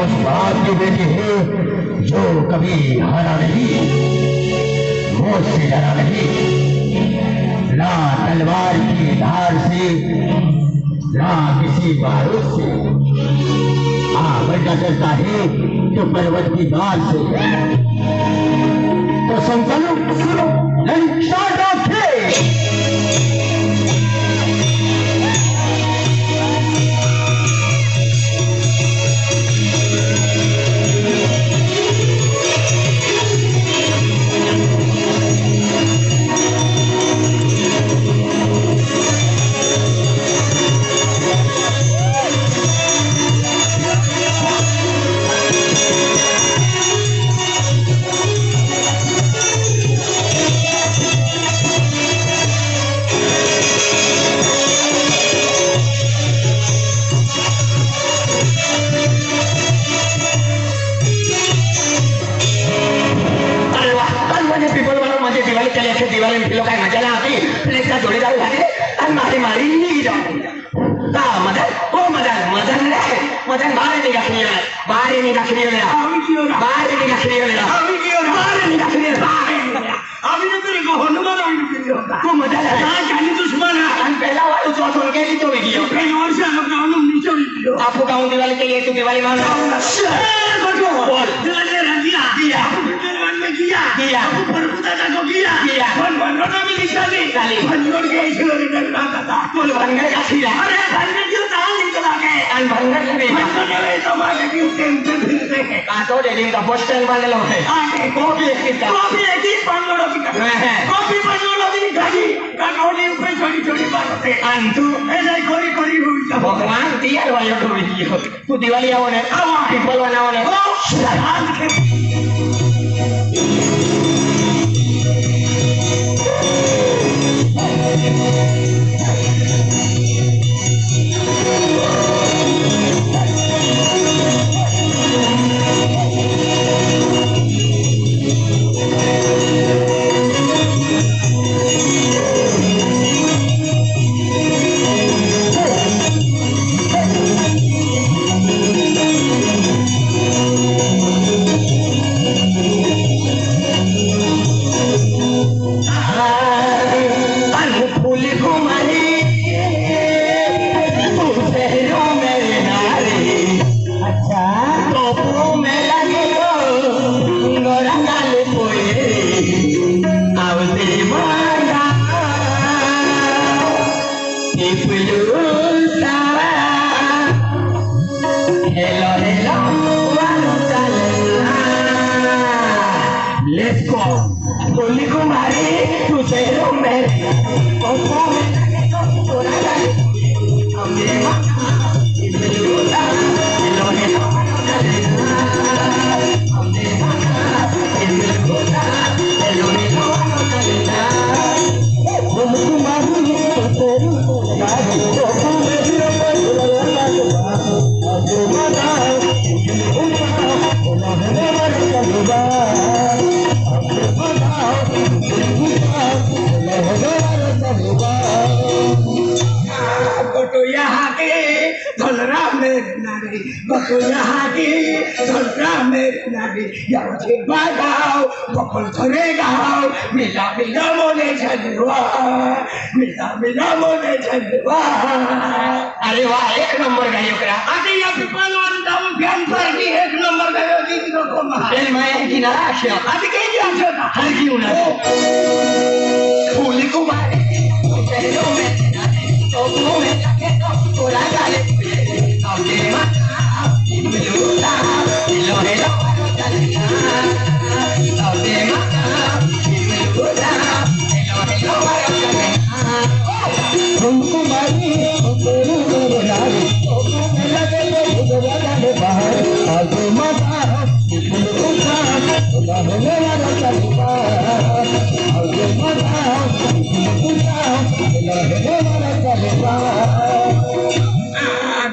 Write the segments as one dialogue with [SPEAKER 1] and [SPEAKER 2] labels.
[SPEAKER 1] उस बाप की बेटी है जो कभी हारा नहीं, मौत से डरा नहीं, ना तलवार की धार से, ना किसी बारूद से। बड़ा डरता है तो पर्वत की दाल से। तो संकल्प सुनो, स्टार्ट ऑफ दिवाली में लोग मजा ना आती, प्लेट का जोड़ीदार लागे और मारी मारी नहीं जाती। मदन ओ मदन मदन रे मदन बाहर निकाल रही है, बाहर निकाल रही है, बाहर निकाल रही है, बाहर निकाल रही है। अभी तो तेरे को हनुमान आने के लिए होता। तू मदन है, हाँ जानी दुश्मन है। हम पहला वाला जो छोड़ के नीचे वीडियो, कहीं और से हम गाँव में नीचे वीडियो। आपको गाँव दिवाली के लिए तो दिवाली माना। बोल दिवाली रंगिया दिया, दिवाली में किया किया, परपुता को किया किया, बनोड़ा में निकाली निकाली, बनोड़ के इसे लोग डरना था। बोल बनगर का सिरा, अरे बनगर क्यों ताल निकला के? अन बनगर लगे, बनगर लगे तो मारे क्यों टेंशन फिरते हैं? काटो दे दिन का पोस्टर वाले लोग हैं। आगे कॉपी एक ही बनोड़ा की करना है, कॉपी बनोड़ा की गाड़ी, काटोड़ी ऊपर छोटी छोटी बातें। अंतु ऐसा कोरी कोरी हुई था। भगवान दिया वाला तो वीडियो, तू दिवाली आओ ने, आओ पीपल बनाओ ने, बकुल थोड़े गाओ, मिला मिला मोने झलवा, मिला मिला मोने झलवा। अरे वाह, एक नंबर गायो करा। आते या पिपल वाले दाम फैन पर भी एक नंबर गायो दीदी को कोमा। फिर मैं की ना आशा, आते के जी आशा था, हर की उना। फूली को मारे, तो चेहरों में, तो मुँह में लगे तो थोड़ा गाले, अब ये माता, मिलूता, मिलोने लो,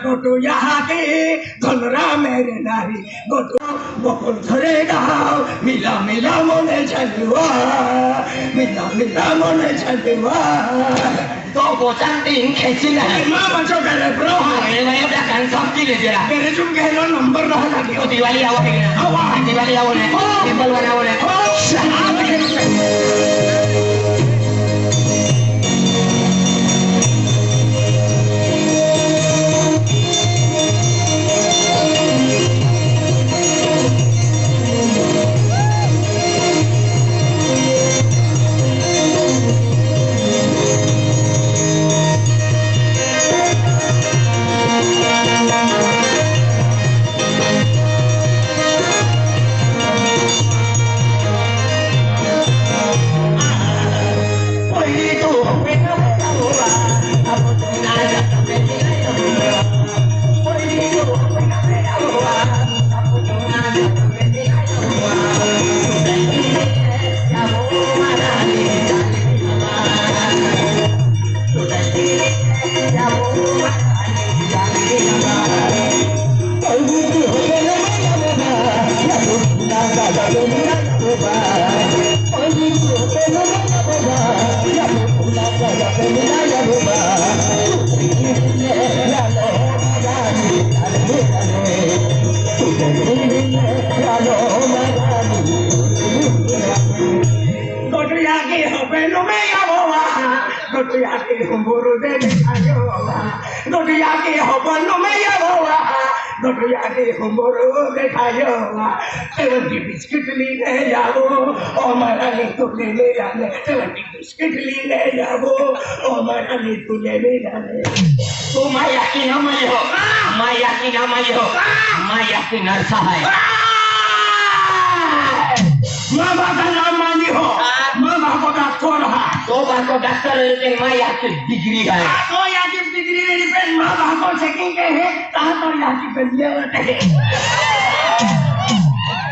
[SPEAKER 1] गोटो यहाँ के धनरा मेरे नारी गोटो बकुल थोड़े गाओ, मिला मिला मोने झलवा, मिला मिला मोने झलवा। तो बोचान दिन खेची ना मां बच्चों करे ब्रो ये नहीं उड़ा कर आणि सबकी ले जरा
[SPEAKER 2] मेरे चुप गहलो नंबर रहा लगे
[SPEAKER 1] तो दिवाली आवा है क्या
[SPEAKER 2] आवा
[SPEAKER 1] दिवाली आवा है टेबल बनाओ है
[SPEAKER 2] शराब के बिस्किट लीने जाओ और महारानी तुले ले जाने बिस्किट लीने जाओ और महारानी तुले ले जाने
[SPEAKER 1] तो मैं यकीन हो मैं हो मैं यकीन हो मैं हो मैं यकीन नरसा है
[SPEAKER 2] माँ बाप का नाम मानी हो माँ बाप को डॉक्टर है
[SPEAKER 1] तो बात को डॉक्टर लेकिन मैं यकीन डिग्री है
[SPEAKER 2] तो यकीन डिग्री नहीं पे माँ बाप को चेकिंग के है कहाँ तो यकीन बंदिया होते हैं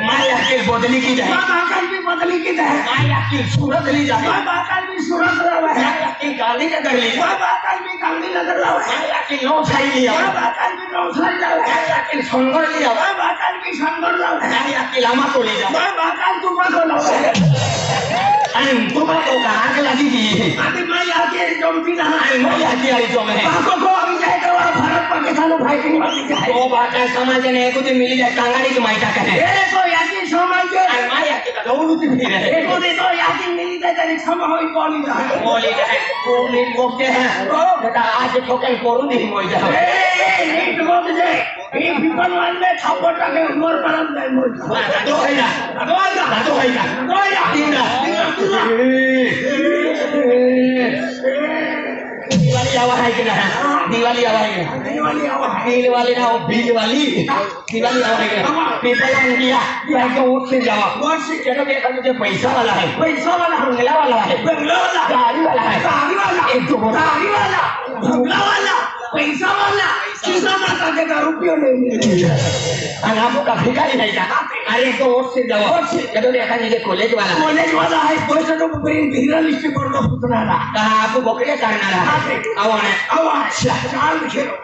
[SPEAKER 1] मैं यकीन बदली की जाए
[SPEAKER 2] माँ बाप भी बदली की जाए
[SPEAKER 1] मैं यकीन सूरत ली जाए
[SPEAKER 2] माँ बाप भी सूरत रहा है
[SPEAKER 1] मैं यकीन गाली का कर ली
[SPEAKER 2] माँ बाप भी गाली नगर रहा है
[SPEAKER 1] मैं यकीन नौ छाई लिया
[SPEAKER 2] माँ बाप भी नौसाई रहा है
[SPEAKER 1] मैं यकीन संगर लिया
[SPEAKER 2] माँ बाप भी संगर रहा है
[SPEAKER 1] मैं यकीन लामा को ले जा
[SPEAKER 2] माँ बाप तुम्हारा रहा है
[SPEAKER 1] तुम्हारे को कहाँ के लगी थी
[SPEAKER 2] अभी मैं आके जमती रहा है
[SPEAKER 1] मैं यकीन आई तो मैं
[SPEAKER 2] बापों को अभी जाएगा वहाँ भारत पाकिस्तान भाई की मर्जी का है
[SPEAKER 1] वो बात है समझ नहीं कुछ मिल जाए कंगाड़ी की माइटा कहे
[SPEAKER 2] ये तो यकीन समझ के
[SPEAKER 1] अरे मैं यकीन का दौड़ उठी भी रहे
[SPEAKER 2] एक दे तो यकीन मिली दे तेरी क्षमा होई बोली रहा है
[SPEAKER 1] बोली रहे वो नीट बोलते हैं बेटा आज ठोकर कोरू नहीं मोई जाओ
[SPEAKER 2] नीट बोल दे ये विपन वन में थप्पड़ के उमर परम दे मोई
[SPEAKER 1] दो है ना तीन दिवाली आवा है कि ना दिवाली आवा है
[SPEAKER 2] दिवाली आवा है
[SPEAKER 1] दिवाली ना वो बिल वाली दिवाली आवा है पीपल इंडिया बैंक वोट से जावा
[SPEAKER 2] वोट से
[SPEAKER 1] चलो देखो मुझे पैसा वाला है
[SPEAKER 2] पैसा वाला
[SPEAKER 1] बंगला वाला है
[SPEAKER 2] बंगला वाला
[SPEAKER 1] गाड़ी वाला है
[SPEAKER 2] गाड़ी वाला
[SPEAKER 1] एक दो
[SPEAKER 2] गाड़ी वाला बंगला वाला पैसा वाला किसा माता के का रुपया नहीं मिलेगा
[SPEAKER 1] आपको का भिखारी नहीं था अरे तो वोट से जाओ चलो देखा मुझे कॉलेज वाला
[SPEAKER 2] है पैसा तो ब्रेन धीरा लिस्ट पर लो उतना रहा
[SPEAKER 1] कहा आपको बकरिया करना रहा
[SPEAKER 2] आवाज चाल खेलो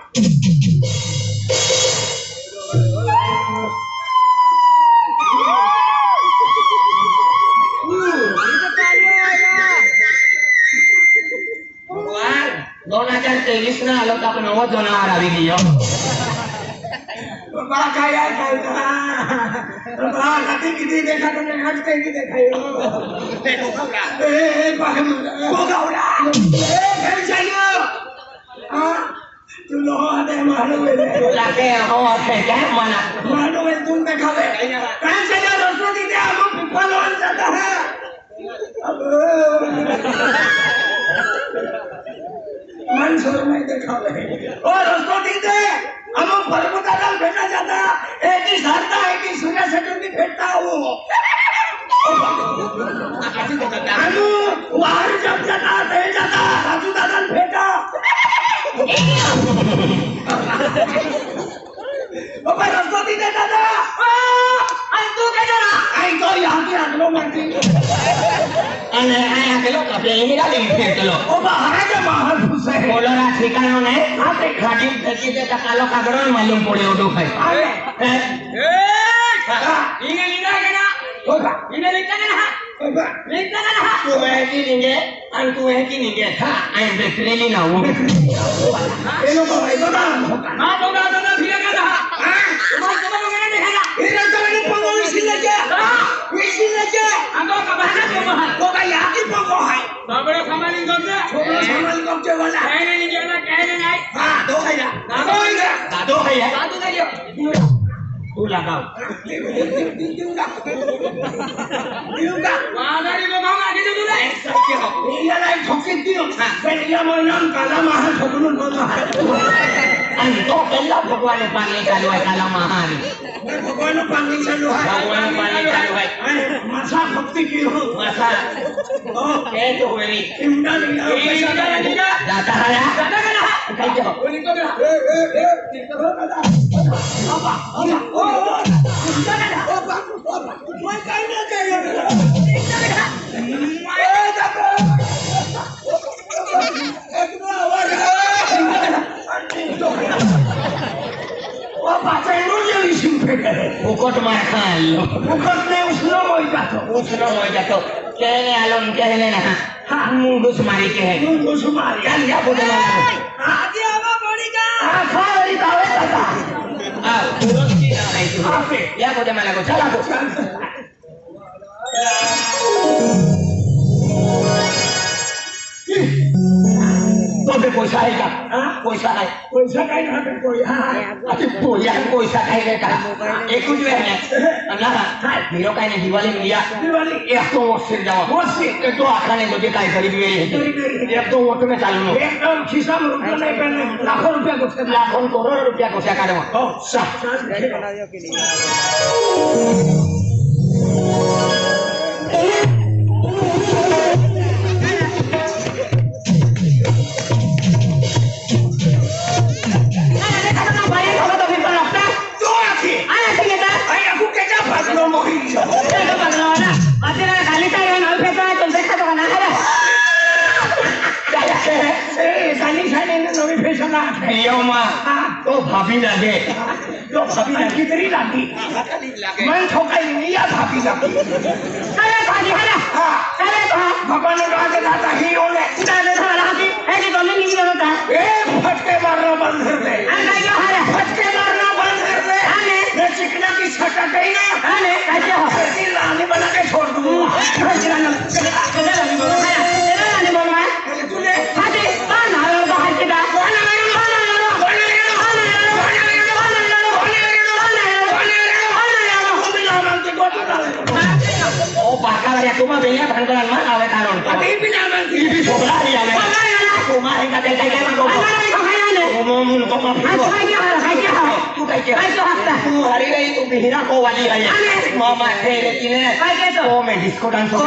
[SPEAKER 1] ना लोग आपण नवा जनावर आवी गयो
[SPEAKER 2] बा काय बा कति किती देखा तो हटते की देखायो ए बगावला ए घर जायो हां तू लो आदे मानो
[SPEAKER 1] लाके हो है क्या माना
[SPEAKER 2] मानो तुम देखावे कहां से जा रसो दी दे हम पिपल हो जाता है अब मन छोड़ नहीं देखावे और रसो दी दे हम पर्वताला भेटा जाता एक ही सारता एक ही सूर्य से नहीं भेटता वो अनु वार जब जाता दे जाता राजू दादा भेटा बाबा रस्तो दी दे दादा आई तू के जरा आई तो यहां की अगलो मंत्री
[SPEAKER 1] अने आया के लोग अपने ही डाली फेंक लो
[SPEAKER 2] ओ बाहर के बाहर घुसे
[SPEAKER 1] बोलो ना ठिकाना ने आते घाटी फेंकी दे का कालो कागड़न मालूम पड़े ओडो भाई ए इने लिखा के ना होगा इने लिखा के ना होगा लिखा के ना तू है कि निगे अन तू है कि निगे हां आई बेकरेली ना वो
[SPEAKER 2] ए लो भाई दादा हां दादा दादा
[SPEAKER 1] है
[SPEAKER 2] साधु करियो
[SPEAKER 1] तू लगाओ
[SPEAKER 2] दिऊंगा वादारी को कहूंगा आगे जो तुला ये लाइक ठोके दियो पहला महीना काला महान ठोकनु बोलो
[SPEAKER 1] अंतो केला भगवान पानी चालू है काला महान
[SPEAKER 2] भगवान पानी चालू है
[SPEAKER 1] भगवान पानी चालू है
[SPEAKER 2] मसा भक्ति की हो
[SPEAKER 1] मसा ओ के तो हुई
[SPEAKER 2] इमदा नहीं पैसा नहीं
[SPEAKER 1] जाता है
[SPEAKER 2] जाता है ना
[SPEAKER 1] कहीं जाओ
[SPEAKER 2] बोली तो ना निकलो दादा बाबा ओ बाबा मैं कहीं ना कहीं
[SPEAKER 1] फुकट मार खाल्लो
[SPEAKER 2] फुकट ने उसलो होई
[SPEAKER 1] जातो कहने आलो कहने ना हाँ मुंगुस मारी के है
[SPEAKER 2] मुंगुस मारी
[SPEAKER 1] चल जा बोले
[SPEAKER 2] आगे आवा बड़ी का
[SPEAKER 1] खाली तावे दादा आ तुरंत की ना नहीं तू आपे या बोले मला को चला को तो पे पैसा है का पैसा
[SPEAKER 2] काही ना कोई हां
[SPEAKER 1] अरे पोया पैसा काय रे का एक जो है ना हीरो काय ने दिवाली में लिया
[SPEAKER 2] दिवाली
[SPEAKER 1] एक तो वर्ष जाओ वर्ष एक तो आखा ने मुझे काय करी दिए एक तो वोट में चालू
[SPEAKER 2] एकदम खिसा में रुपया नहीं पहने लाखों रुपया को
[SPEAKER 1] लाखों करोड़ रुपया को क्या करो
[SPEAKER 2] ओ सा
[SPEAKER 1] तो भाभी लगे
[SPEAKER 2] तो भाभी लगी तेरी लागी मैं ठोकाई नहीं या भाभी लगी
[SPEAKER 1] अरे भाभी है ना अरे
[SPEAKER 2] भगवान ने कहा कि दादा ही होने
[SPEAKER 1] दादा सारा की है कि बोलने नहीं होता
[SPEAKER 2] एक फटके मारना बंद कर दे
[SPEAKER 1] अंदर क्या है
[SPEAKER 2] फटके मारना बंद कर दे
[SPEAKER 1] आने
[SPEAKER 2] मैं चिकना की छटा गई ना
[SPEAKER 1] आने कैसे हो
[SPEAKER 2] तेरी लाने बना के छोड़ दूंगा
[SPEAKER 1] तेरा नहीं बोलना
[SPEAKER 2] तूने
[SPEAKER 1] हाथी कौन हालो बाहर के दा cuma benya bangkalan mana awet taruh.
[SPEAKER 2] Tapi pinjaman
[SPEAKER 1] Ibi sobra dia awet. Cuma hingga tega kan kau. Ngomong kau apa? Tu hari ini tu bihira kau wali aja. Mama kere ini. Kau main disco dan sok.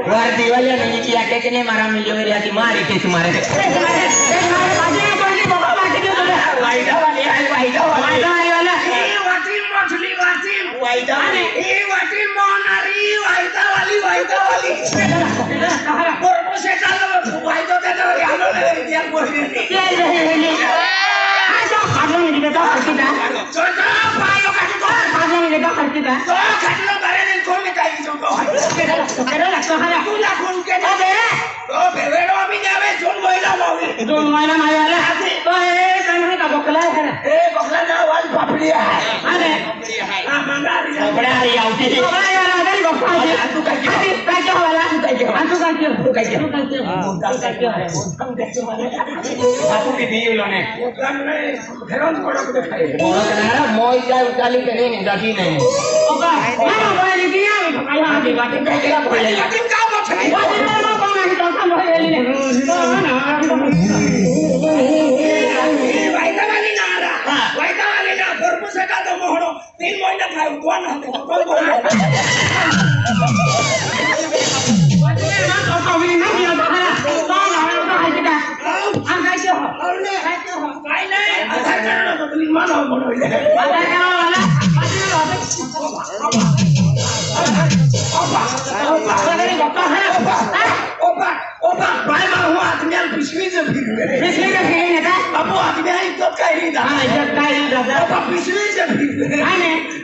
[SPEAKER 1] Luar diwali yang ini kiai kene marah miliar di mari ke semare. Waida wali. Aku video lo nih.
[SPEAKER 2] Heran kau nak berkait.
[SPEAKER 1] Kenapa mau kali ini jadi nih? Oke, mana boleh dia? Kalau hati batin kira boleh.
[SPEAKER 2] Batin kau mau cari.
[SPEAKER 1] Batin mau kau nak kita sama ini.
[SPEAKER 2] Waita wali nara. Waita wali na korpu seka to mohoro. 3 महीना खाए कौन हाथे कौन बोल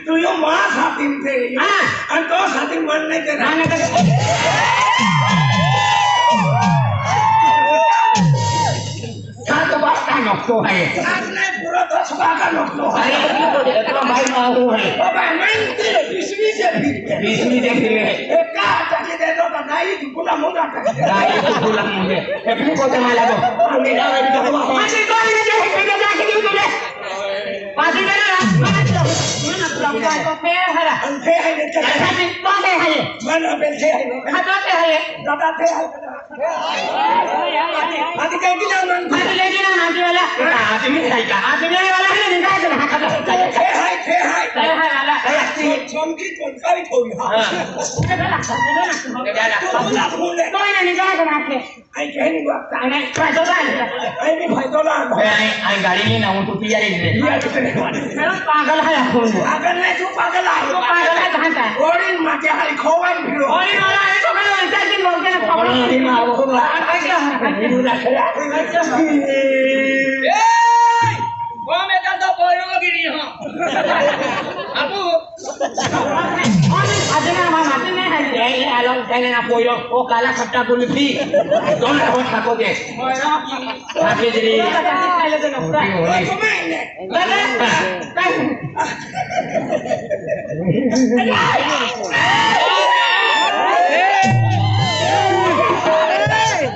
[SPEAKER 2] तू यो मां साथिन थे और तो साथी मन नहीं कर
[SPEAKER 1] satu bahkan waktu hai
[SPEAKER 2] आपने पूरा 10 का नोटो है
[SPEAKER 1] itu भाई माहू है
[SPEAKER 2] बाबा मैं तेरे बिस्वी से फिर
[SPEAKER 1] बीच में देख रहे
[SPEAKER 2] एक का ताकि दे दो ना गाई तुला मोजा टाकते
[SPEAKER 1] गाई तुला म्हणजे एकली कोते मला गो मी गावी तो माझी गाई ने हे के जाके देऊ तुले पाठी दे ना मन तुला को पे हरा
[SPEAKER 2] थे है ने
[SPEAKER 1] अच्छा तो है है
[SPEAKER 2] मन पे थे है
[SPEAKER 1] खाता है
[SPEAKER 2] दादा थे है आदि कहीं की ना मन
[SPEAKER 1] आदि लेके ना आदि वाला आदमी है का आदमी वाला है नहीं का ना खाता
[SPEAKER 2] थे है
[SPEAKER 1] वाला
[SPEAKER 2] चमकी चमकाई थोड़ी हां
[SPEAKER 1] तो ये नहीं का ना के
[SPEAKER 2] आई कहनी बात
[SPEAKER 1] नहीं फायदा
[SPEAKER 2] आई नहीं फायदा ला
[SPEAKER 1] आई गाड़ी में ना हूं तू तैयारी रे पागल है खून
[SPEAKER 2] पागल नहीं तू पागल है
[SPEAKER 1] तो पागल है कहां का
[SPEAKER 2] ओरी मां के हाल खोवाई फिरो
[SPEAKER 1] ओरी वाला है तो मैंने ऐसा दिन बोल के ना खबर नहीं मां वो
[SPEAKER 3] वो मैं तो बोलोगी नहीं हो अबू
[SPEAKER 1] आज ना मामा ने है ये आलो कहने ना पोयो वो काला खट्टा कुल्फी दोनों हो खाओगे आगे जी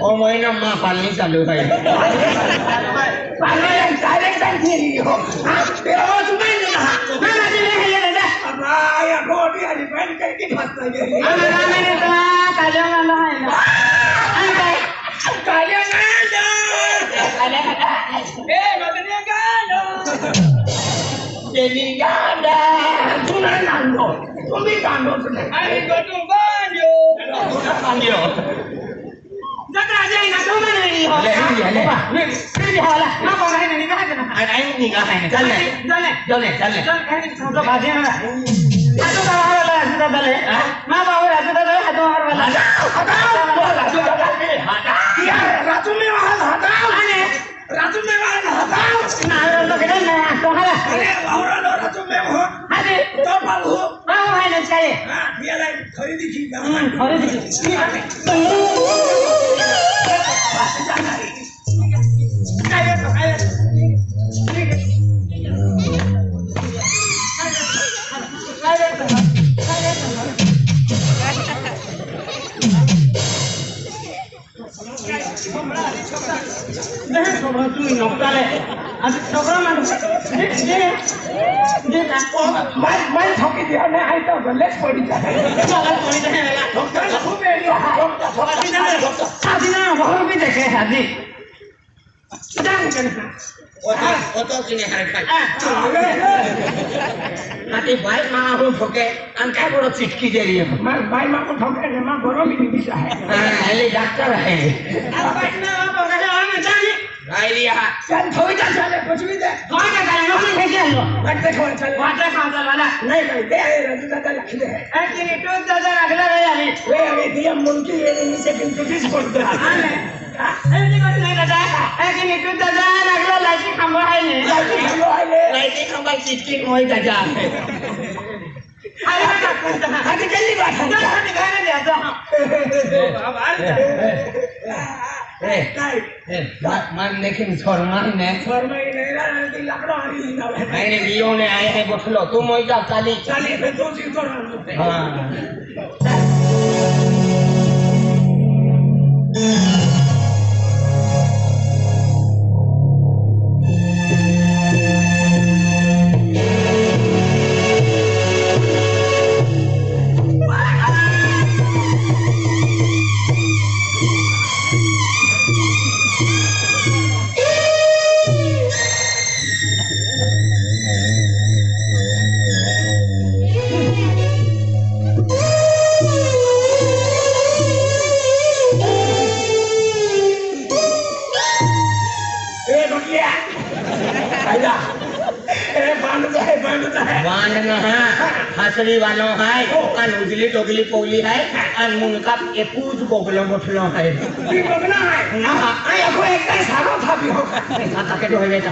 [SPEAKER 1] ओ महीना मां पालनी चालू है
[SPEAKER 2] पागल है डायरेक्शन थी हो तेरा वो तुम्हें ना
[SPEAKER 1] ना जी है ये दादा
[SPEAKER 2] अब आया रोटी आज बंद करके फंसता गई
[SPEAKER 1] मैंने तो काले वाला है ना
[SPEAKER 2] काले गांडा
[SPEAKER 3] ए मगने गानो
[SPEAKER 2] तेरी गांडा सुना गांडो तुम भी गांडो सुना
[SPEAKER 3] आई गो टू बांडो
[SPEAKER 1] कांडियो दादा जाए ना तो मैंने नहीं हो नहीं होला ना बोला है नहीं कहा ना आई नहीं कहा है चल तो बाजे ना हाथों का वाला राजू दादा ले मां बाबू राजू दादा हाथों वाला
[SPEAKER 2] क्या राजू में वहां हटाओ राजू में वहां हटाओ
[SPEAKER 1] ना तो के ना तो हाला
[SPEAKER 2] अरे और राजू में हो
[SPEAKER 1] अरे
[SPEAKER 2] तो बाबू
[SPEAKER 1] हां है ना चाहिए
[SPEAKER 2] हां ये लाइन खरीदी की
[SPEAKER 1] और
[SPEAKER 2] मैं ठोकी दिया मैं आई तो गले पड़ी जाए डॉक्टर खूब एरिया
[SPEAKER 1] शादी ना बहुत भी देखे शादी
[SPEAKER 3] ओ तो किने हाय खाय
[SPEAKER 1] नाती भाई माँ को ठोके अंका बड़ो चिटकी दे रही है
[SPEAKER 2] मैं भाई माँ को ठोके ने माँ बड़ो भी नहीं दिया है
[SPEAKER 1] हाँ ले डॉक्टर है
[SPEAKER 3] अब बैठना अब कैसे आने जानी
[SPEAKER 1] भाई लिया
[SPEAKER 2] चल थोड़ी सा चले कुछ भी दे
[SPEAKER 1] कौन का गाना नौकरी है क्या लो
[SPEAKER 2] बैठ थोड़ा चल
[SPEAKER 1] वाटर खाता वाला
[SPEAKER 2] नहीं नहीं दे रजू दादा लख दे
[SPEAKER 1] ऐसे नहीं तो दादा अगला गया अभी
[SPEAKER 2] वे अभी दिया मुल्की ये नहीं से किंतु किस पड़ता है
[SPEAKER 1] ऐसे कुछ नहीं दादा ऐसे नहीं तो दादा अगला लाइट खंबा है नहीं
[SPEAKER 2] लाइट खंबा है ले
[SPEAKER 1] लाइट खंबा चिटकी मोई दादा अरे बेटा कौन था
[SPEAKER 2] आज जल्दी बात है
[SPEAKER 1] जा दिखाने दे जा
[SPEAKER 3] अब आ
[SPEAKER 1] मान लेकिन छोड़मान ने
[SPEAKER 2] फरमाई नहीं रहा कि लकड़ा आ रही ना
[SPEAKER 1] मैंने लियो ने आए हैं बोलो तुम मोई जा काली
[SPEAKER 2] चलिए फिर दो चीज तो
[SPEAKER 1] हाँ वांड न है हसरी वालों है अन उजली टोकली पोगली है अन मुनका ये पूज बोगलो बोठलो है
[SPEAKER 2] भी बगना है
[SPEAKER 1] ना
[SPEAKER 2] आया को एक ही सारो था भी होगा
[SPEAKER 1] खाता के तो है बेटा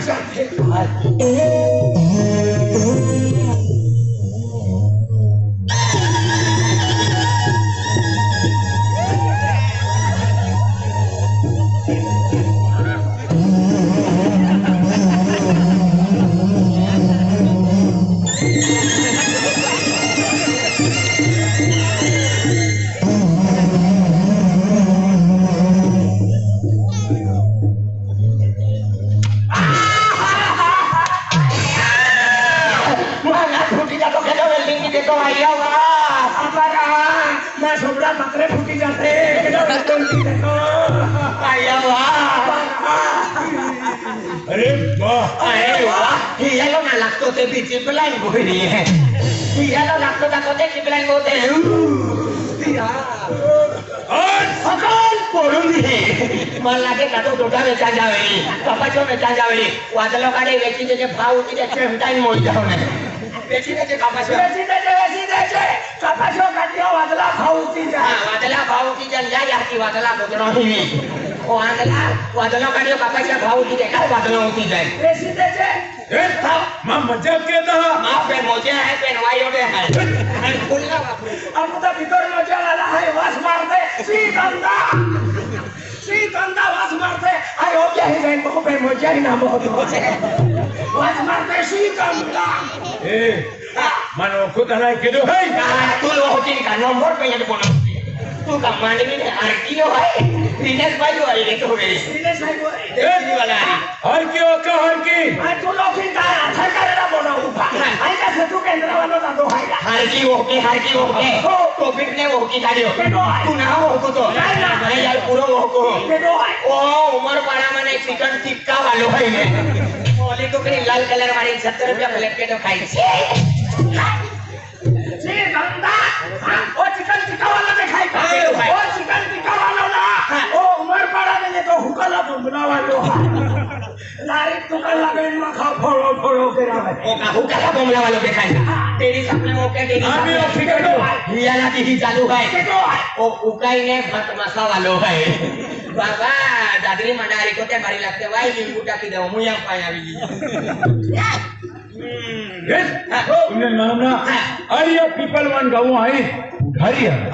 [SPEAKER 2] पात्रे फुटी जाते
[SPEAKER 1] आया वाह
[SPEAKER 4] अरे वाह
[SPEAKER 1] अरे वाह हियाला ना लागतो ते बीची प्लॅन गोरी आहे हियाला लागतो का कोणते प्लॅन होते सकल पडून दे मला लागे का तो दोटा वेचा जावेली कपाचो वेचा जावेली वादलो काढे वेची त्याचे भाव होती त्याचे टाइम मोड जाऊ नये वेची त्याचे कपाचो
[SPEAKER 2] कपाशो काढली वाजला खाऊची जा
[SPEAKER 1] वादला भाव होती ज्या याची वादला गोदनो ही ओ वादला वादलो काढे कपाच्या भाव होती ते काय वादलो होती जाय
[SPEAKER 2] बेसी त्याचे
[SPEAKER 4] ए मां मजाक केला
[SPEAKER 1] मां पे मोजे आहे पे वायोडे आहे आणि फुलला वापरू
[SPEAKER 2] अमुता भीतर मजा आला आहे वास मारते श्रीगंधा वास मारते अरे हो क्या ही जाइन बहु पे मजा ही ना बहुत वास मारते श्रीगंधा
[SPEAKER 4] ए मानो खुद नाही केलो है
[SPEAKER 1] तू होती का नंबर पे ये बोलो तू का मांडवी ने आरटीओ है दिनेश भाई हो रे तो गई
[SPEAKER 2] दिनेश भाई बोल
[SPEAKER 1] देखी वाला है
[SPEAKER 4] हर की ओका हर की
[SPEAKER 2] आ तू लोग की का सरकारला बोला उभा आई का सेतू केंद्र वाला ना दो हायला
[SPEAKER 1] हार की ओके तो फिरने वो की गाड़ी तू ना हो को तो नहीं यार पूरा वो को
[SPEAKER 2] केडो आहे
[SPEAKER 1] ओ उमर पाड़ा माने चिकन टिक्का वालो है ने ओली को कहीं लाल कलर वाली 70 रुपया प्लेट के तो खाई
[SPEAKER 2] श्रीगंधा ओ चिकन टिक्का वाला ने खाई ओ चिकन टिक्का वाला ना ओ उमर पाड़ा में तो हुकला बना वालो लारी दुकान लगे में खा फोड़ो के रहा
[SPEAKER 1] ओ का हुकला बमला वालों के खाएगा तेरी सपने ओके तेरी
[SPEAKER 4] आम्ही ऑफिस करतो
[SPEAKER 1] हिया ना ही चालू है
[SPEAKER 2] केडो आहे
[SPEAKER 1] ओ उकाई ने भात मसा वालो है बाबा दादरी मंडारी को ते मारी लगते भाई लिंबू टाकी दो मुया पाया भी
[SPEAKER 4] ए तुमने मालूम ना अरे ये पीपल वन गाँव आहे घरी आहे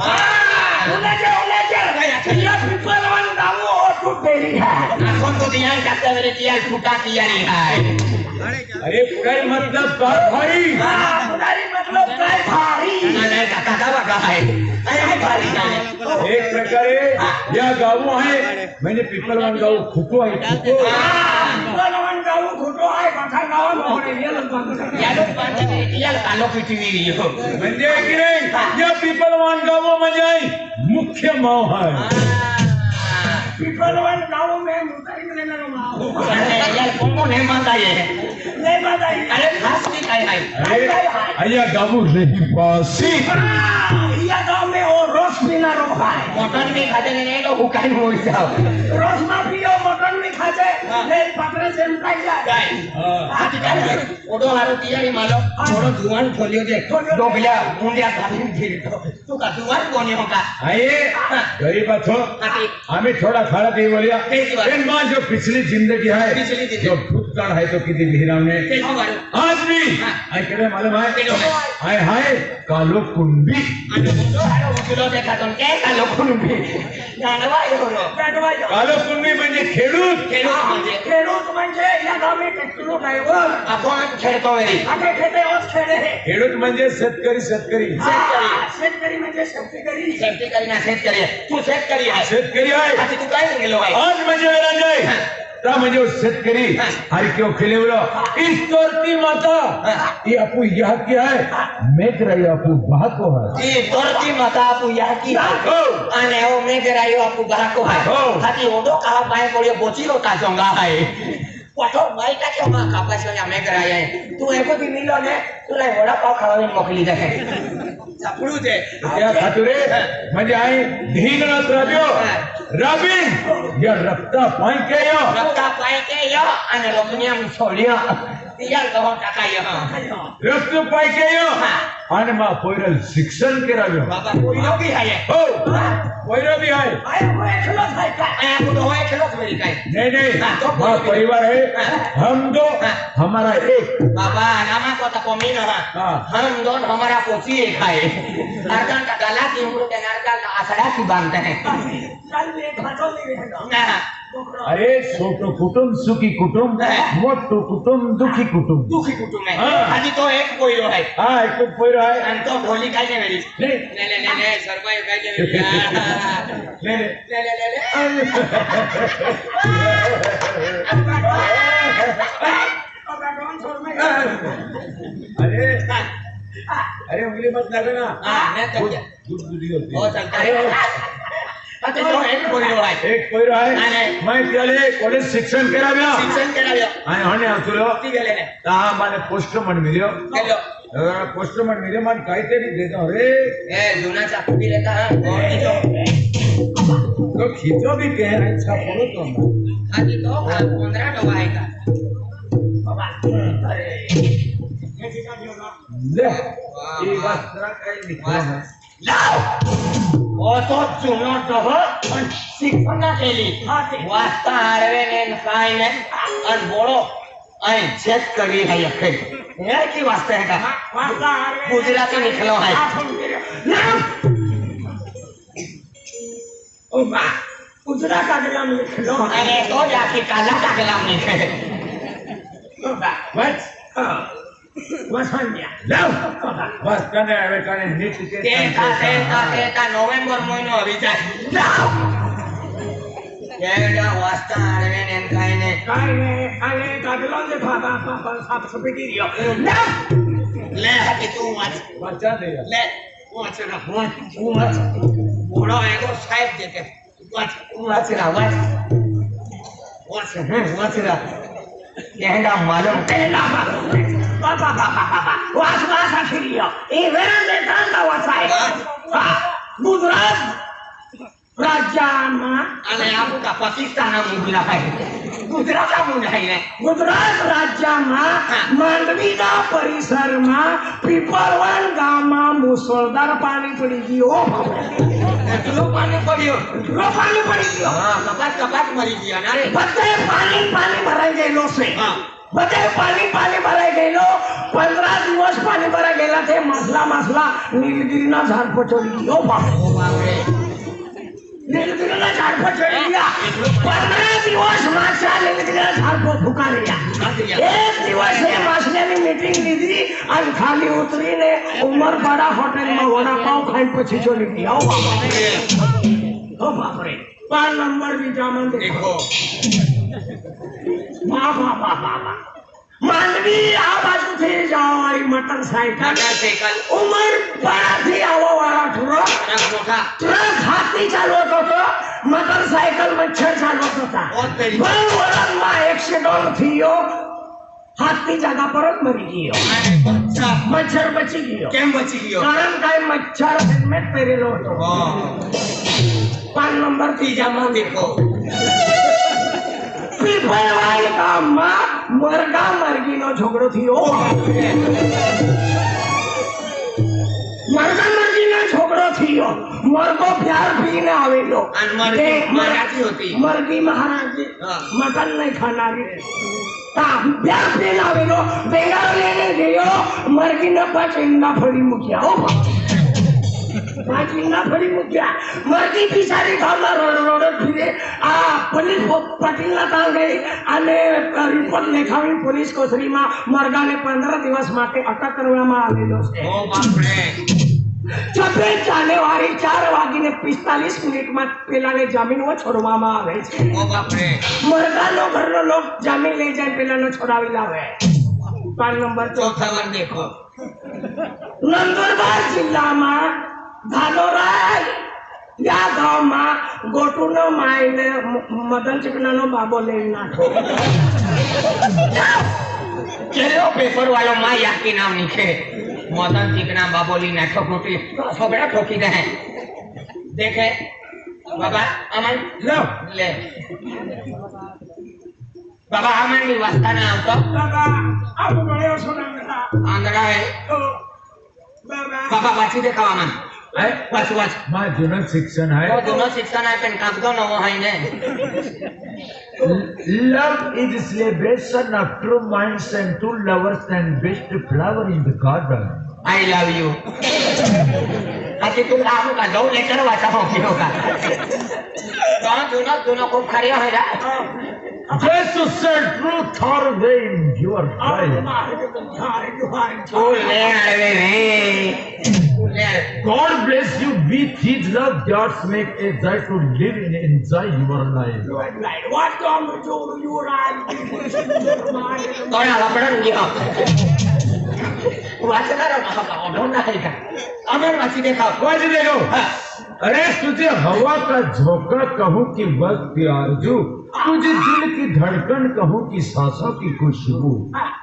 [SPEAKER 2] उलेजे या पीपल वन गाँव ओ तेरी है
[SPEAKER 1] आखों तो दिया करते मेरे किया फुटा किया नहीं है
[SPEAKER 4] अरे पुढे मतलब बात भाई
[SPEAKER 2] पुजारी मतलब काय भारी
[SPEAKER 1] नाही काका का बघा आहे काय भारी काय
[SPEAKER 4] एक प्रकारे या गाव आहे म्हणजे पीपल वन गाव खुटो आहे खुटो
[SPEAKER 2] पीपल वन गाँव खोटो आहे कथा गावा मोहरे येल बंद
[SPEAKER 1] या लोक पांढरे किया कालो पिटवी हो
[SPEAKER 4] म्हणजे की नाही या पीपल वन गाव म्हणजे मुख्य माव आहे
[SPEAKER 2] पीपल वन गाँव में मुताई में लेना माओ
[SPEAKER 1] यार कोण नाही मानता ये
[SPEAKER 2] नहीं बताई
[SPEAKER 1] अरे खास की काय आहे
[SPEAKER 4] अरे अय्या गाव रहिवासी
[SPEAKER 2] या गाँव में वो रोस पीना रोहा है
[SPEAKER 1] मटन भी खाते नहीं तो हुकाई मोई जाओ
[SPEAKER 2] रोस मा पियो मटन भी खाते नहीं पकड़े से उठाई जाए
[SPEAKER 1] काय आती काय ओडो हारो तियारी मालो ओडो जुवान खोलियो दे डोगल्या मुंड्या घालून फिरतो तू का जुवान कोणी हो का
[SPEAKER 4] आइए गरीब अथो
[SPEAKER 1] आती
[SPEAKER 4] आम्ही थोड़ा खाड़ा दे बोलिया
[SPEAKER 1] कैसी बात?
[SPEAKER 4] इन मां जो पिछली जिंदगी है
[SPEAKER 1] पिछली जिंदगी।
[SPEAKER 4] जो भूतकाल है तो किसी भिराव ने
[SPEAKER 1] कैसी बात?
[SPEAKER 4] आज भी
[SPEAKER 1] हाँ।
[SPEAKER 4] आई करे मालूम है
[SPEAKER 1] केडो है?
[SPEAKER 4] आय हाय कालो कुंडी
[SPEAKER 1] आणि मुंडो हारो उचलो दे खातोन के का लोखून भी जानवा एवढो
[SPEAKER 2] बैठवा जाओ
[SPEAKER 4] कालो कुंडी म्हणजे खेडूत
[SPEAKER 1] खेळू म्हणजे
[SPEAKER 2] खेडूत म्हणजे या गाँव में ट्रॅक्टर ड्रायव्हर
[SPEAKER 1] आपण खेळतो वेळी
[SPEAKER 2] आगे खेते ओस खेडे है
[SPEAKER 4] खेडूत म्हणजे शेतकरी
[SPEAKER 2] शेतकरी म्हणजे शेतकरी
[SPEAKER 1] शेतकरी ना शेतकरी आहे. तू शेतकरी आहे
[SPEAKER 4] शेतकरी आहे
[SPEAKER 1] आधी तू काय गेलो आहे
[SPEAKER 4] आज म्हणजे राजाय ता म्हणजे शेतकरी हर क्यों खिलेवलो इस तोरती माता ये आपू यह क्या है मैं रही आपू बाको है
[SPEAKER 1] ती तोरती माता आपू या की
[SPEAKER 4] हो
[SPEAKER 1] आणि ओ मे करायो आपू बाको आहे
[SPEAKER 4] हो.
[SPEAKER 1] हाती ओडो का पाय पडियो बोचीलो का जोंगा आहे पठो माई का के मा कापासो या मे कराय तू एको दी मिलो ने तुला वडा पाव खावाने मोकली दे सापडू दे
[SPEAKER 4] त्या खातुरे म्हणजे आई ढीगणात राबीन या रक्ता पाय के यो
[SPEAKER 1] रक्ता पाय के यो आणि लोकनिया सोलियो तिया गहो टाकायो
[SPEAKER 4] रक्त पाय के यो आणि मा पोरल शिक्षण कराव्यो
[SPEAKER 1] बाबा कोई भी आहे
[SPEAKER 4] हो पोयरो भी आहे
[SPEAKER 2] आया वो एकलो थाय का
[SPEAKER 1] आया कुठं होय खेळत वेळी काय
[SPEAKER 4] नहीं नहीं
[SPEAKER 1] हाँ,
[SPEAKER 4] मा परिवार है हम दो हमारा एक
[SPEAKER 1] बाबा नामा को तो कमी ना
[SPEAKER 4] हाँ।
[SPEAKER 1] हम दोन हमारा पोची एक है अर्धन का गला की उम्र के नारका का आसड़ा की बांधते हैं
[SPEAKER 2] चल ये खाटो नहीं रहेगा
[SPEAKER 1] ना
[SPEAKER 4] अरे छोटो कुटुंब सुखी कुटुंब मोटो कुटुंब दुखी कुटुंब
[SPEAKER 1] दुखी कुटुंब है
[SPEAKER 4] हाँ।
[SPEAKER 1] आधी तो एक कोई है
[SPEAKER 4] हाँ एक पोयरो है
[SPEAKER 1] आणि तो ढोली काय नाही वेळी
[SPEAKER 4] ले
[SPEAKER 1] ले सरबाई काय नाही वेळी
[SPEAKER 4] ले
[SPEAKER 1] ले
[SPEAKER 4] अरे अरे उंगली मत लगो ना
[SPEAKER 1] हां नाही तर क्या
[SPEAKER 4] गुदगुदी होती
[SPEAKER 3] हो
[SPEAKER 4] है.
[SPEAKER 3] चालतं रे. आता तो एक पोरगो आहे.
[SPEAKER 4] एक पहिरो आहे
[SPEAKER 3] नाही.
[SPEAKER 4] मैं त्याले कॉलेज शिक्षण कराव्या
[SPEAKER 3] शिक्षण कराव्या.
[SPEAKER 4] आणि हणे असलो
[SPEAKER 3] ती गेले नाही.
[SPEAKER 4] ता माने पोस्टमन मिल्यो
[SPEAKER 3] गेलो.
[SPEAKER 4] पोस्टमन मिल्यो मन काहीतरी देतो रे
[SPEAKER 3] ए जुना चाकू बी लेता हा. और तिथं
[SPEAKER 4] तो खिचो भी कह रहा है छापो तो
[SPEAKER 3] हा तिथं 15 डबा आहे का?
[SPEAKER 2] बाबा अरे हे ठिकाण घेऊ ना
[SPEAKER 4] ले ये वस्त्र काही निघाला नाही.
[SPEAKER 1] लाव ओ तो जुनो डबो पण शिक्षण ना केली
[SPEAKER 2] हा ते
[SPEAKER 1] वाचता आडवे ने काय ने आणि बोळो आणि चेक करी है यखे हे की वाचता है का
[SPEAKER 2] वाचा आडवे
[SPEAKER 1] गुजराती निकलो है
[SPEAKER 2] आठवण केलं. ओ बा उजरा कागला में लिखलो
[SPEAKER 1] अरे तो जाके काला टाकला निके
[SPEAKER 2] ओ बा
[SPEAKER 4] बस
[SPEAKER 2] वसंत्या
[SPEAKER 4] लाव बस कने હવે કને નીચ કે
[SPEAKER 3] તે નવેમ્બર મહિનો આવી જાય. એડા વાસ્તા આડવે ને કાઈ ને
[SPEAKER 2] काय नाही आले कागला दे बाबा बाबा साफ सफाई की रियो
[SPEAKER 3] લે કે તું વાંચ.
[SPEAKER 4] બચા દે
[SPEAKER 3] લે વાંચ ના વાંચ. બોડો એગો સાહેબ દેતે વાંચ.
[SPEAKER 1] वाचरा वाच वाचरा येंडा मालूम
[SPEAKER 2] तेला बाबा बाबा बाबा वास वास रियो ए वेरा दे कांदा वासाय हा गुजरात राज्यामा
[SPEAKER 3] અને આપકા પાકિસ્તાનના મુગલા ખાય.
[SPEAKER 1] गुजरातला मुंड है ने
[SPEAKER 2] गुजरात राज्यामा માંડવીના પરિસરમાં પીપળવન ગામમાં મુસળધાર પાણી પડી ગયું.
[SPEAKER 3] એટલું પાણી પડ્યું.
[SPEAKER 2] એટલું પાણી પડી ગયું.
[SPEAKER 3] હા કપાસ કપાસ મરી ગયા ના રે.
[SPEAKER 2] બધે પાણી પાણી ભરાઈ ગયેલો છે.
[SPEAKER 3] હા
[SPEAKER 2] બધે પાણી પાણી ભરાઈ ગયેલો. 15 દિવસ પાણી ભરાઈ ગયેલા છે. માસલા માસલા નીલગીરીના ઝાડ પર ચડી ગયો.
[SPEAKER 3] ઓ બાપ રે.
[SPEAKER 2] નીલગીરીના ઝાડ પર ચડી ગયા. 15 દિવસ માસલા નીલગીરીના ઝાડ પર ફૂંકા રહ્યા. એક દિવસે માસલાની મીટિંગ લીધી અને ખાલી ઉતરીને ઉમરપાડા હોટેલમાં વડાપાવ ખાઈને પછી ચડી ગયા. ઓ બાપરે 5 નંબર બીજામાં દેખો.
[SPEAKER 3] દેખો
[SPEAKER 2] બાબા બાબા માંડવી આ બાજુથી જાઓ વાળી મોટરસાયકલ
[SPEAKER 3] મોટરસાયકલ
[SPEAKER 2] ઉમરપાડાથી આવો વાળા ટ્રક
[SPEAKER 3] ટ્રક મોટા
[SPEAKER 2] ટ્રક હાથી ચાલવતો હતો. મોટરસાયકલ મચ્છર ચાલવતો હતા. વળાંકમાં એક્સિડન્ટ થયો. હાથી જગા પર જ મરી ગયો.
[SPEAKER 3] અને બચ્ચા
[SPEAKER 2] મચ્છર બચી ગયો.
[SPEAKER 3] કેમ બચી ગયો?
[SPEAKER 2] કારણ કે મચ્છર હેલ્મેટ પહેરેલો હતો.
[SPEAKER 3] હા
[SPEAKER 2] 5 નંબર
[SPEAKER 3] ત્રીજામાં દેખો
[SPEAKER 2] પીપળવાડ ગામમાં મરગા મરગીનો ઝઘડો થયો. મરગા મરગીનો ઝઘડો થયો. મરગો પ્યાર પીને આવેલો
[SPEAKER 3] અને મરઘી મરાઠી હતી.
[SPEAKER 2] મરગી મહારાજી
[SPEAKER 3] હા.
[SPEAKER 2] મટન નહીં ખાનારી હા પ્યાર પીને આવેલો. ભેગા લઈને ગયો. મરગીને 5 ઈંડા ફળી મૂક્યા. ઓ 5 ઈંડા ફળી મૂક્યા. મરઘી બિચારી ગામમાં રોડ ફીરે. આ પોલીસ પાટીલના ત્યાં ગઈ અને રિપોર્ટ લેખાવી પોલીસ કોથળીમાં મરઘાને 15 દિવસ માટે અટક કરવામાં આવેલો છે.
[SPEAKER 3] ઓ બાપ રે.
[SPEAKER 2] 24 જાન્યુઆરી 4:45 પેલાને જામીનમાં છોડવામાં આવે છે.
[SPEAKER 3] ઓ બાપ રે.
[SPEAKER 2] મરઘાનો ઘરનો લોક જામીન લઈ જાય પેલાનો છોડાવી લાવે. 5 નંબર
[SPEAKER 3] ચોથા વાર દેખો
[SPEAKER 2] નંદુરબાર જિલ્લામાં ધાનોરા या गांव में गोटू नो मायने मदन चिकना नो बाबो ले नाखो.
[SPEAKER 1] चलो पेपर वालों माँ या के नाम लिखे मदन चिकना बाबोली नाटक मोटी सबड़ा ठोकी दे हैं देखे बाबा अमन
[SPEAKER 4] લાવ
[SPEAKER 1] ले बाबा अमन की वास्ता ना तो
[SPEAKER 2] बाबा अब बड़े सुना बेटा
[SPEAKER 1] आंध्रा है
[SPEAKER 2] बाबा
[SPEAKER 1] बाबा वाची देखा अमन
[SPEAKER 4] હે
[SPEAKER 1] वाच वाच
[SPEAKER 4] માં જૂનું શિક્ષણ
[SPEAKER 1] वो
[SPEAKER 4] હે
[SPEAKER 1] दोनों शिक्षा ना पेन कागदो न वो है ने
[SPEAKER 4] Love is celebration of true minds and true lovers and best flower in the garden.
[SPEAKER 1] I love you अति तू काम का दो लेटर वाचा हो क्यों का दोनों दोनों खूब खड़े हो जा
[SPEAKER 4] Just to say truth or way in your life.
[SPEAKER 1] तू ले आवे रे ले
[SPEAKER 4] God bless you with His love. Just make a joy to live and enjoy your life.
[SPEAKER 2] What come to you right?
[SPEAKER 1] तोड़ा लपड़न गयो वाचणार ऑर्डर नाही का अमर वाची देखा
[SPEAKER 4] वाच देखो अरे तुझे हवा का झोंका कहूँ कि वक्त की आरजू तुझे दिल की धड़कन कहूँ कि सांसों की खुशबू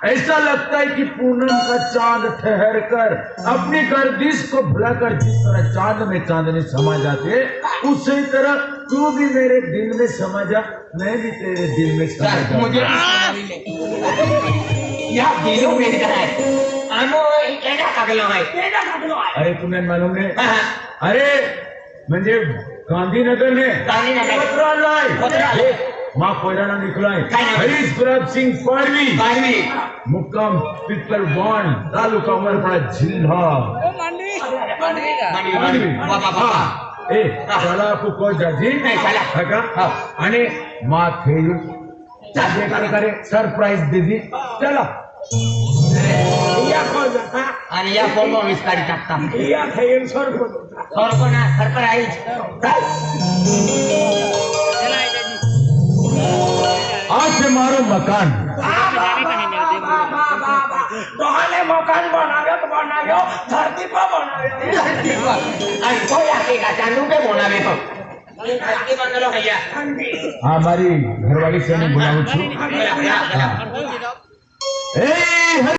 [SPEAKER 4] ऐसा लगता है कि पूनम का चांद ठहर कर अपनी गर्दिश को भुलाकर जिस तरह चांद में चांदनी समा जाते उसी तरह तू भी मेरे दिल में समा जा मैं भी तेरे दिल में समा जा
[SPEAKER 1] मुझे या दिलो में है आनो केडा कागलो है
[SPEAKER 4] अरे तुम्हें मालूम नहीं अरे म्हणजे गांधीनगर ने
[SPEAKER 1] गांधीनगर.
[SPEAKER 4] पत्रालय माँ कोयराना निकलाय
[SPEAKER 1] काय नाव?
[SPEAKER 4] हरीश गुलाब सिंह पारवी
[SPEAKER 1] पारवी
[SPEAKER 4] मुक्काम पिपल बॉन्ड तालुका उमरपाड़ा जिल्हा
[SPEAKER 1] पारवी बाबा बाबा
[SPEAKER 4] हाँ, ए चला आपको कोई जाजी
[SPEAKER 1] नाही, चला.
[SPEAKER 4] का आणि माँ खेळू करे सरप्राईज दीदी चला
[SPEAKER 2] या कोण जाता
[SPEAKER 1] आणि या फोन विस्तारी टाकता
[SPEAKER 2] या खाईल सरपण
[SPEAKER 1] सरपणा सरप्राईज
[SPEAKER 4] आज से मारो मकान
[SPEAKER 2] तोहने मकान बनाव्यो धरती पर बनाव्यो
[SPEAKER 1] आणि तो याके का चांदू पे बोलावे हो धरती बंगलो भैया
[SPEAKER 4] हमारी घरवाली से मैं बुलाऊं छू ए